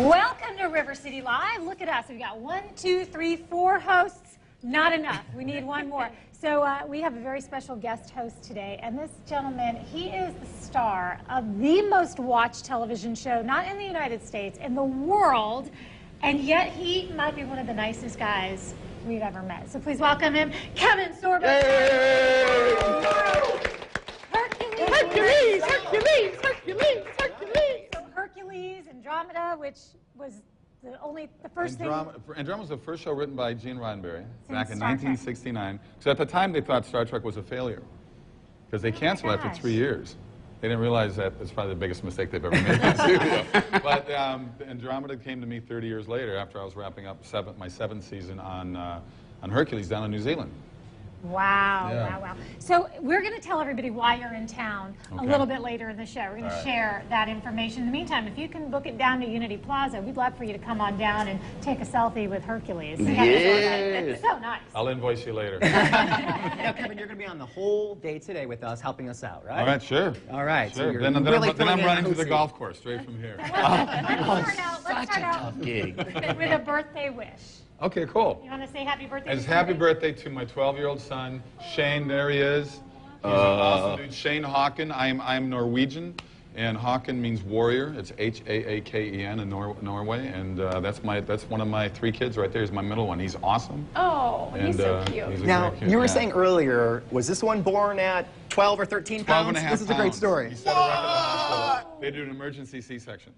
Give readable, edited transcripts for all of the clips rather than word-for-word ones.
Welcome to River City Live. Look at us. We've got 1, 2, 3, 4 hosts. Not enough. We need one more. So we have a very special guest host today, and this gentleman, he is the star of the most watched television show, not in the United States, in the world, and yet he might be one of the nicest guys we've ever met. So please welcome him, Kevin Sorbo. Hey! Hercules! Hercules! Hercules! Hercules! Hercules! So Hercules, Andromeda, which was the first thing. Andromeda was the first show written by Gene Roddenberry back in Star Trek. 1969. So at the time they thought Star Trek was a failure because they canceled after 3 years. They didn't realize that it's probably the biggest mistake they've ever made in the studio. But Andromeda came to me 30 years later after I was wrapping up my seventh season on Hercules down in New Zealand. Wow, Yeah. wow, wow. So we're going to tell everybody why you're in town a little bit later in the show. We're going to share that information. In the meantime, if you can book it down to Unity Plaza, we'd love for you to come on down and take a selfie with Hercules. Yes. So nice. I'll invoice you later. Now, Kevin, you're going to be on the whole day today with us, helping us out, right? All right, sure. All right. Sure. So you're Then really I'm running to the hosting. golf course straight from here. Let's start out Gig. with a birthday wish. Okay, cool. You want to say happy birthday? As to happy somebody? birthday to my 12-year-old son, Shane. There he is. He's an awesome dude. Shane Hawken. I'm Norwegian, and Hawken means warrior. It's H-A-A-K-E-N in Norway, and that's one of my 3 kids right there. He's my middle one. He's awesome. Oh, he's so cute. He's a Now, great kid, you were yeah. saying earlier, was this one born at 12 or 13 12 pounds? and a half This is a great pounds. story. He set a record at the hospital. They did an emergency C-section.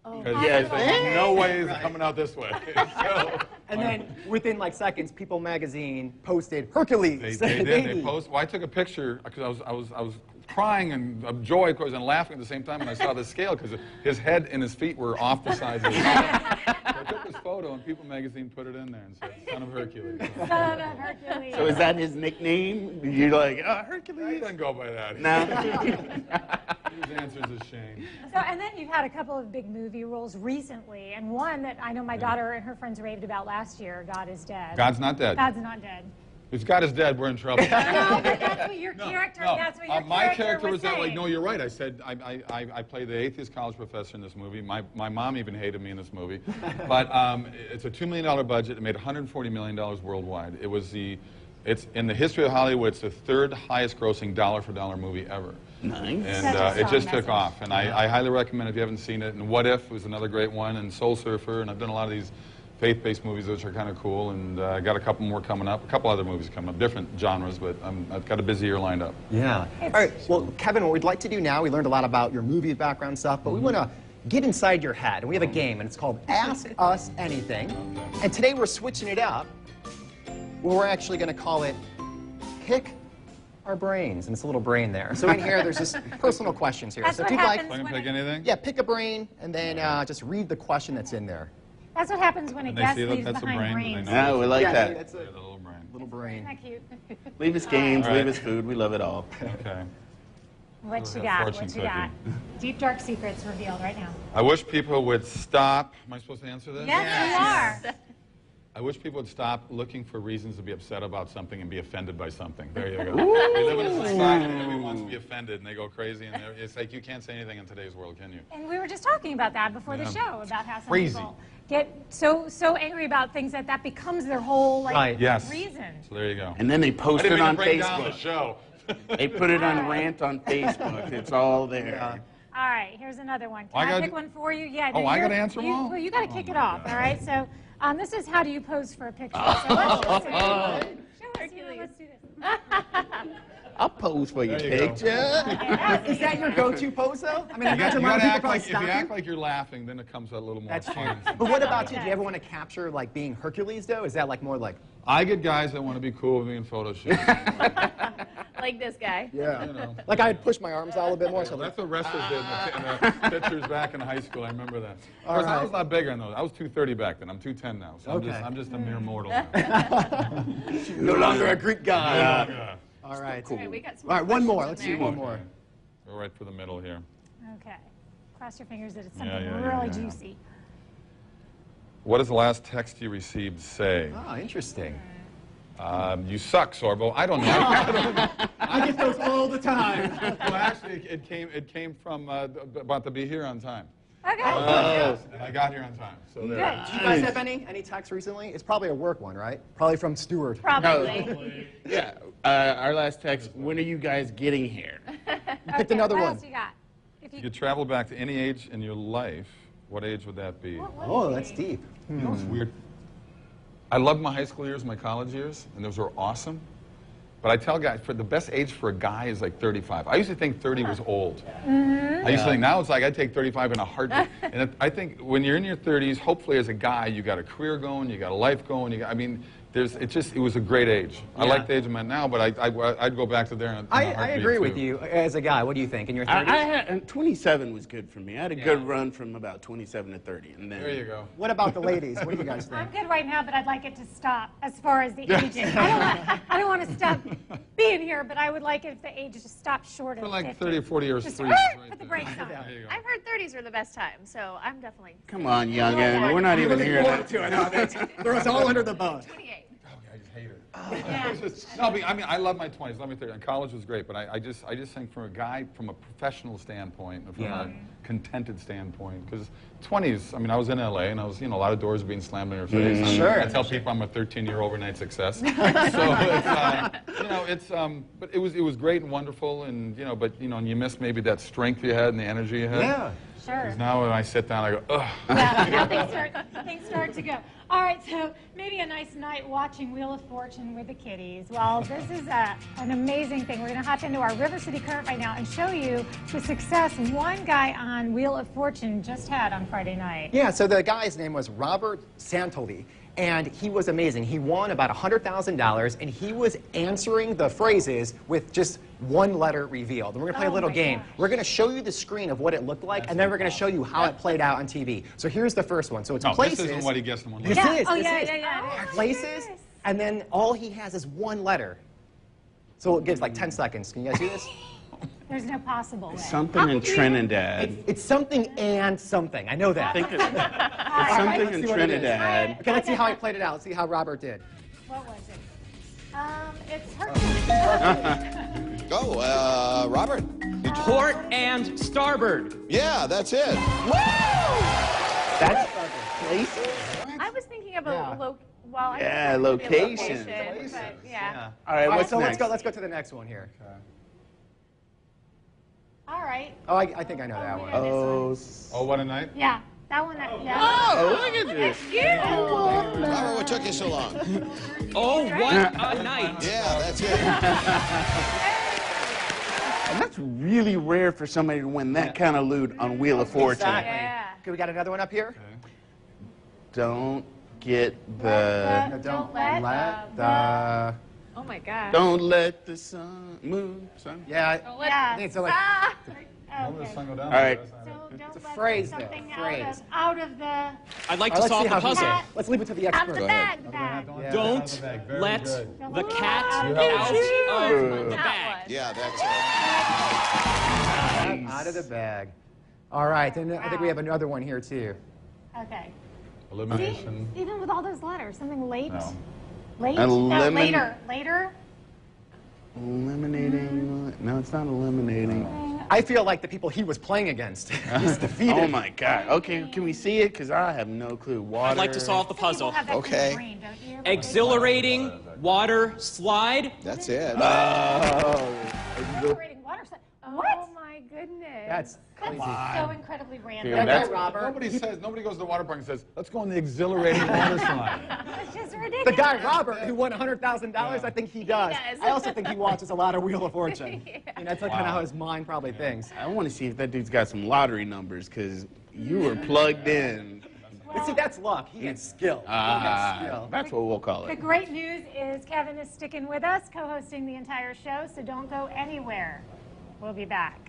Because Yes. there's no way he's coming out this way. So, And then, within like seconds, People magazine posted Hercules. They did. baby. They posted. Well, I took a picture because I was crying and of joy, of course, and laughing at the same time when I saw the scale because his head and his feet were off the sides of his head. So I took this photo, and People magazine put it in there and said, "Son of Hercules." Son of Hercules. So is that his nickname? You're like, oh, He Hercules? doesn't go by that. No. His answer is Shane. So, and then you've had a couple of big movie roles recently, and one that I know my daughter and her friends raved about last year, God is Dead. God's not dead. God's not dead. If God is dead, we're in trouble. No, but that's what your character, that's what your my character character was that saying. like, no, you're right. I said I played the atheist college professor in this movie. My mom even hated me in this movie. But it's a $2 million budget. It made $140 million worldwide. It's in the history of Hollywood, it's the 3rd highest grossing dollar-for-dollar movie ever. Nice. And Such a it just strong took off. And I highly recommend if you haven't seen it. And What If was another great one. And Soul Surfer. And I've done a lot of these faith-based movies which are kind of cool. And I got a couple more coming up. A couple other movies coming up. Different genres, but I've got a busy year lined up. Yeah. All right. Well, Kevin, what we'd like to do now, we learned a lot about your movie background stuff, but we want to get inside your head. And we have a game, and it's called Ask Us Anything. And today we're switching it up. We're actually going to call it Pick Our Brains. And it's a little brain there. So in here, there's just personal questions here. That's So if what you'd like, happens. So I can pick anything? yeah, pick a brain, and then just read the question that's in there. That's what happens when a And they guest see that leaves that's a behind brain, brains. they know. Oh, we like Yeah, that. that's Yeah, a the little brain. little brain. Isn't that cute? Leave us games, All right. leave us food. We love it all. Okay. What you have got? fortune What you got? Deep, dark secrets revealed right now. I wish people would stop. Am I supposed to answer this? Yes, you are. I wish people would stop looking for reasons to be upset about something and be offended by something. There you go. We live in a society that everyone wants to be offended, and they go crazy. And it's like you can't say anything in today's world, can you? And we were just talking about that before the Yeah. show, about how some Crazy. people get so angry about things that becomes their whole Right. Yes. reason. So there you go. And then they I post didn't it mean to on bring down the Facebook. show. They put it on Rant on Facebook. It's all there. All right, here's another one. I Can I gotta pick do- one for you? Yeah. Oh, I you're- gotta answer them all? Well, you got to Oh, kick it my off. God. All right. So this is how do you pose for a picture? So let's do this. Let's do this. I'll pose for your There you go. picture. Is that your go-to pose, though? I mean, I You imagine a gotta lot of people act probably like, if stop you you. act like you're laughing, then it comes out a little more That's true. fun. But what about you? Do you ever want to capture, like, being Hercules, though? Is that, like, more like... I get guys that want to be cool with me in photo shoots. Like this guy. Yeah. You know. Like, I'd push my arms out a little bit more. So That's what wrestlers did in the pictures back in high school. I remember that. Of course, I right. was a lot bigger than those. I was 230 back then. I'm 210 now. So Okay. I'm just a mere mortal now. No longer a Greek guy. Yeah. All right. All right, we got some All right, one more. questions Let's in do there. one more. Go right for the middle here. Okay. Cross your fingers that it's Yeah, something yeah, really yeah. juicy. What does the last text you received say? Oh, interesting. You suck, Sorbo. I don't know. I get those all the time. Well, actually, it came from about to be here on time. Okay. And I got here on time. So there. Good. Do you guys have any texts recently? It's probably a work one, right? Probably from Stuart. Probably. Yeah. Our last text, when are you guys getting here? Picked another what one. else you got? If You could travel back to any age in your life. What age would that be? What would Oh, it that's be? deep. You know, it's weird. I loved my high school years, my college years, and those were awesome. But I tell guys, for the best age for a guy is like 35. I used to think 30 was old. I used to think now it's like I'd take 35 in a heartbeat. And I think when you're in your 30s, hopefully as a guy, you got a career going, you got a life going. I mean, it was a great age. I like the age I'm at now, but I'd go back to there. In a I heartbeat, agree with too. you as a guy. What do you think? In your 30s? I had 27 was good for me. I had a good run from about 27 to 30, and then There you go. What about the ladies? What do you guys think? I'm good right now, but I'd like it to stop as far as the aging. I don't want to stop being here, but I would like it if the age just stopped short of For like 50. 30 or 40 years, Just freeze right put the there. brakes on. There you go. I've heard 30s are the best time, so I'm definitely Come on, youngin', we're not even here. Throw us all under the bus. 28. I just hate it. Yeah. No, but, I mean, I love my 20s, love my 30s. And college was great, but I just think from a guy, from a professional standpoint, from a contented standpoint, because 20s, I mean, I was in LA, and I was, a lot of doors being slammed in your face. Sure. I tell people I'm a 13-year overnight success. So but it was great and wonderful, and and you miss maybe that strength you had and the energy you had. Yeah. Sure. Because now when I sit down, I go, ugh. Yeah, now things start to go. All right, so maybe a nice night watching Wheel of Fortune with the kiddies. Well, this is an amazing thing. We're going to hop into our River City Current right now and show you the success one guy on Wheel of Fortune just had on Friday night. Yeah, so the guy's name was Robert Santoli, and he was amazing. He won about $100,000, and he was answering the phrases with just one letter revealed. And we're going to play a little game. Gosh. We're going to show you the screen of what it looked like, and then we're going to show you how it played out on TV. So here's the first one. So it's No, places. this isn't what he gets in one This letter. Yeah. is. Oh, this yeah, is. yeah. Places, and then all he has is one letter. So it gives like 10 seconds. Can you guys do this? There's no possible way. Something in Trinidad. It's something and something. I know that. I think it's All right, something let's in see what it is. Trinidad. Okay, let's see how he played it out. Let's see how Robert did. What was it? It's Hercules. Go, Robert. Port and starboard. Yeah, that's it. That's Places? I was thinking of Yeah. Yeah, location. But yeah. All right, All right, what's so next? let's go to the next one here. All right. Oh, I think I know that one. Oh, what a night. Yeah, that one. Yeah. Oh, look at this. Robert, what took you so long? Oh, what a night. Yeah, that's it. And that's really rare for somebody to win that kind of loot on Wheel of Fortune. Exactly. Yeah. Okay, we got another one up here. Don't get the... No, Don't let the. Oh my God. Don't let the sun move. Sun. Yeah, Yeah. I think it's like When will the sun go down? All right. So don't a let phrase there, something phrase. out of the I'd like All to right, let's see solve the how he puzzle. did. Let's leave it to the Out of expert. the Go ahead. bag. Yeah. Don't let the cat out of the That bag. one. Yeah, that's it. Out of the bag. All right, and I think we have another one here too. Okay. Elimination. Even with all those letters, something late. No. Late? No, Elimin- later. Later. Eliminating. No, it's not eliminating. I feel like the people he was playing against, he's defeated. Oh my God. Okay, can we see it? Because I have no clue. Water. I'd like to solve the Some people puzzle. have that kind of Okay. brain, don't you? Exhilarating water slide. That's it. Exhilarating water slide. What? Oh my goodness. That's crazy. That's so incredibly random. Yeah, that's- Robert. Nobody goes to the water park and says, let's go on the exhilarating water slide. It's just ridiculous. The guy Robert who won $100,000, I think he does. does. I also think he watches a lot of Wheel of Fortune. Yeah. And that's like kind of how his mind probably thinks. I want to see if that dude's got some lottery numbers because you were plugged in. But see, that's luck. He has skill. He has skill. That's what we'll call The it. great news is Kevin is sticking with us, co-hosting the entire show, so don't go anywhere. We'll be back.